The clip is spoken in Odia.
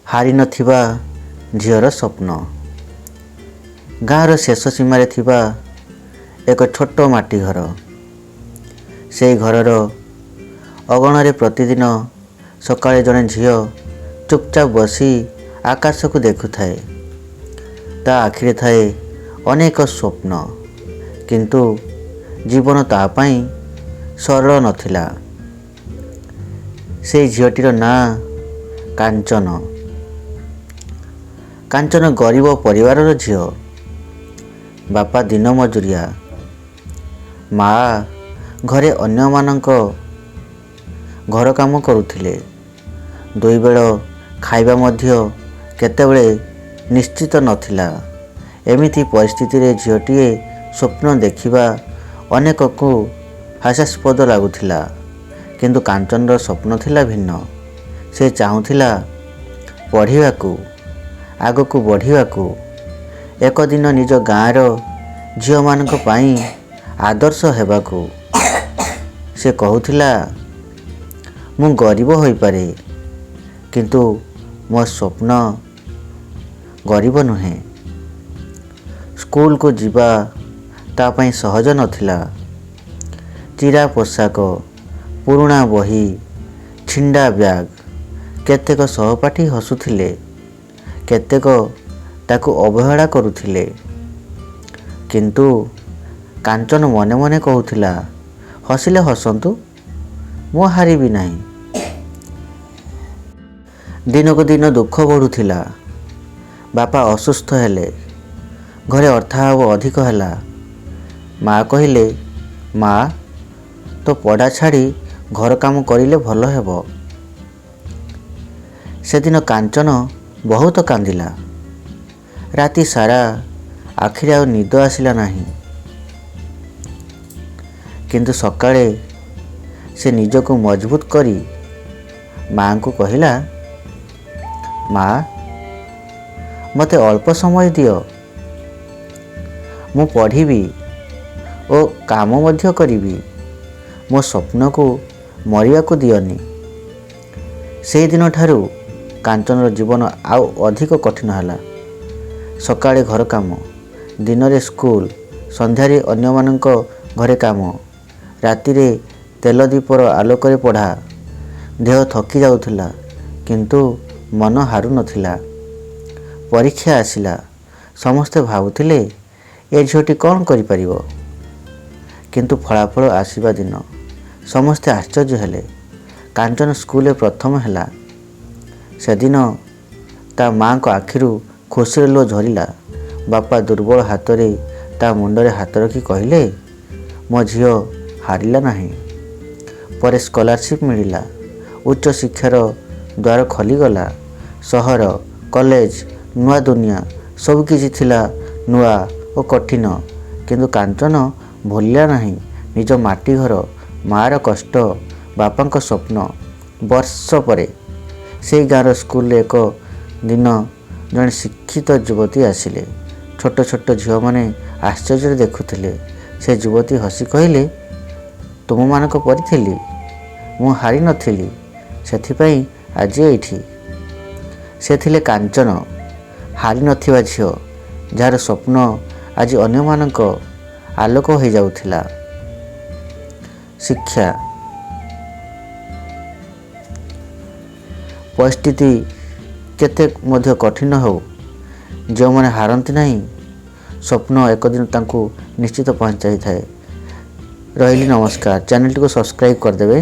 ହାରି ନଥିବା ଝିଅର ସ୍ୱପ୍ନ। ଗାଁର ଶେଷ ସୀମାରେ ଥିବା ଏକ ଛୋଟ ମାଟି ଘର। ସେହି ଘରର ଅଗଣାରେ ପ୍ରତିଦିନ ସକାଳେ ଜଣେ ଝିଅ ଚୁପଚାପ ବସି ଆକାଶକୁ ଦେଖୁଥାଏ। ତା ଆଖିରେ ଥାଏ ଅନେକ ସ୍ୱପ୍ନ, କିନ୍ତୁ ଜୀବନ ତା ପାଇଁ ସରଳ ନଥିଲା। ସେହି ଝିଅଟିର ନାଁ କାଞ୍ଚନ। କାଞ୍ଚନ ଗରିବ ପରିବାରର ଝିଅ। ବାପା ଦିନ ମଜୁରିଆ, ମା ଘରେ ଅନ୍ୟମାନଙ୍କ ଘର କାମ କରୁଥିଲେ। ଦୁଇ ବେଳ ଖାଇବା ମଧ୍ୟ କେତେବେଳେ ନିଶ୍ଚିତ ନଥିଲା। ଏମିତି ପରିସ୍ଥିତିରେ ଝିଅଟିଏ ସ୍ୱପ୍ନ ଦେଖିବା ଅନେକକୁ ହାସ୍ୟାସ୍ପଦ ଲାଗୁଥିଲା, କିନ୍ତୁ କାଞ୍ଚନର ସ୍ୱପ୍ନ ଥିଲା ଭିନ୍ନ। ସେ ଚାହୁଁଥିଲା ପଢ଼ିବାକୁ, ଆଗକୁ ବଢ଼ିବାକୁ, ଏକ ଦିନ ନିଜ ଗାଁର ଝିଅମାନଙ୍କ ପାଇଁ ଆଦର୍ଶ ହେବାକୁ। ସେ କହୁଥିଲା, ମୁଁ ଗରିବ ହୋଇପାରେ, କିନ୍ତୁ ମୋ ସ୍ୱପ୍ନ ଗରିବ ନୁହେଁ। ସ୍କୁଲକୁ ଯିବା ତା ପାଇଁ ସହଜ ନଥିଲା। ଚିରା ପୋଷାକ, ପୁରୁଣା ବହି, ଛିଣ୍ଡା ବ୍ୟାଗ୍। କେତେକ ସହପାଠୀ ହସୁଥିଲେ, କେତେକ ତାକୁ ଅବହେଳା କରୁଥିଲେ, କିନ୍ତୁ କାଞ୍ଚନ ମନେ ମନେ କହୁଥିଲା, ହସିଲେ ହସନ୍ତୁ, ମୁଁ ହାରିବି ନାହିଁ। ଦିନକୁ ଦିନ ଦୁଃଖ ବଢ଼ୁଥିଲା। ବାପା ଅସୁସ୍ଥ ହେଲେ, ଘରେ ଅର୍ଥାଭାବ ଅଧିକ ହେଲା। ମା କହିଲେ, ମା, ତୋ ପଢ଼ା ଛାଡ଼ି ଘର କାମ କରିଲେ ଭଲ ହେବ। ସେଦିନ କାଞ୍ଚନ ବହୁତ କାନ୍ଦିଲା। ରାତି ସାରା ଆଖିରେ ଆଉ ନିଦ ଆସିଲା ନାହିଁ। କିନ୍ତୁ ସକାଳେ ସେ ନିଜକୁ ମଜବୁତ କରି ମାଙ୍କୁ କହିଲା, ମା, ମୋତେ ଅଳ୍ପ ସମୟ ଦିଅ। ମୁଁ ପଢ଼ିବି ଓ କାମ ମଧ୍ୟ କରିବି। ମୋ ସ୍ୱପ୍ନକୁ ମରିବାକୁ ଦିଅନି। ସେହିଦିନ ଠାରୁ କାଞ୍ଚନର ଜୀବନ ଆଉ ଅଧିକ କଠିନ ହେଲା। ସକାଳେ ଘର କାମ, ଦିନରେ ସ୍କୁଲ, ସନ୍ଧ୍ୟାରେ ଅନ୍ୟମାନଙ୍କ ଘରେ କାମ, ରାତିରେ ତେଲ ଦୀପର ଆଲୋକରେ ପଢ଼ା। ଦେହ ଥକି ଯାଉଥିଲା, କିନ୍ତୁ ମନ ହାରୁନଥିଲା। ପରୀକ୍ଷା ଆସିଲା। ସମସ୍ତେ ଭାବୁଥିଲେ ଏ ଝିଅଟି କ'ଣ କରିପାରିବ। କିନ୍ତୁ ଫଳାଫଳ ଆସିବା ଦିନ ସମସ୍ତେ ଆଶ୍ଚର୍ଯ୍ୟ ହେଲେ। କାଞ୍ଚନ ସ୍କୁଲରେ ପ୍ରଥମ ହେଲା। ସେଦିନ ତା ମାଙ୍କ ଆଖିରୁ ଖୁସିର ଲୁହ ଝରିଲା। ବାପା ଦୁର୍ବଳ ହାତରେ ତା ମୁଣ୍ଡରେ ହାତ ରଖି କହିଲେ, ମୋ ଝିଅ ହାରିଲା ନାହିଁ। ପରେ ସ୍କଲାରସିପ୍ ମିଳିଲା। ଉଚ୍ଚ ଶିକ୍ଷାର ଦ୍ୱାର ଖୋଲିଗଲା। ସହର, କଲେଜ, ନୂଆ ଦୁନିଆ, ସବୁକିଛି ଥିଲା ନୂଆ ଓ କଠିନ। କିନ୍ତୁ କାଞ୍ଚନ ଭୁଲିଲା ନାହିଁ ନିଜ ମାଟି ଘର, ମାଆର କଷ୍ଟ, ବାପାଙ୍କ ସ୍ୱପ୍ନ। ବର୍ଷ ପରେ ସେହି ଗାଁର ସ୍କୁଲରେ ଏକ ଦିନ ଜଣେ ଶିକ୍ଷିତ ଯୁବତୀ ଆସିଲେ। ଛୋଟ ଛୋଟ ଝିଅମାନେ ଆଶ୍ଚର୍ଯ୍ୟରେ ଦେଖୁଥିଲେ। ସେ ଯୁବତୀ ହସି କହିଲେ, ତୁମମାନଙ୍କ ପରି ଥିଲି। ମୁଁ ହାରି ନଥିଲି, ସେଥିପାଇଁ ଆଜି ଏଇଠି। ସେ ଥିଲେ କାଞ୍ଚନ, ହାରି ନଥିବା ଝିଅ, ଯାହାର ସ୍ୱପ୍ନ ଆଜି ଅନ୍ୟମାନଙ୍କ ଆଲୋକ ହୋଇଯାଉଥିଲା। ଶିକ୍ଷା। ପରିସ୍ଥିତି କେତେ ମଧ୍ୟ କଠିନ ହେଉ, ଯେଉଁମାନେ ହାରନ୍ତି ନାହିଁ, ସ୍ୱପ୍ନ ଏକ ଦିନ ତାଙ୍କୁ ନିଶ୍ଚିତ ପହଞ୍ଚାଇଥାଏ। ରହିଲି, ନମସ୍କାର। ଚ୍ୟାନେଲଟିକୁ ସବସ୍କ୍ରାଇବ୍ କରିଦେବେ।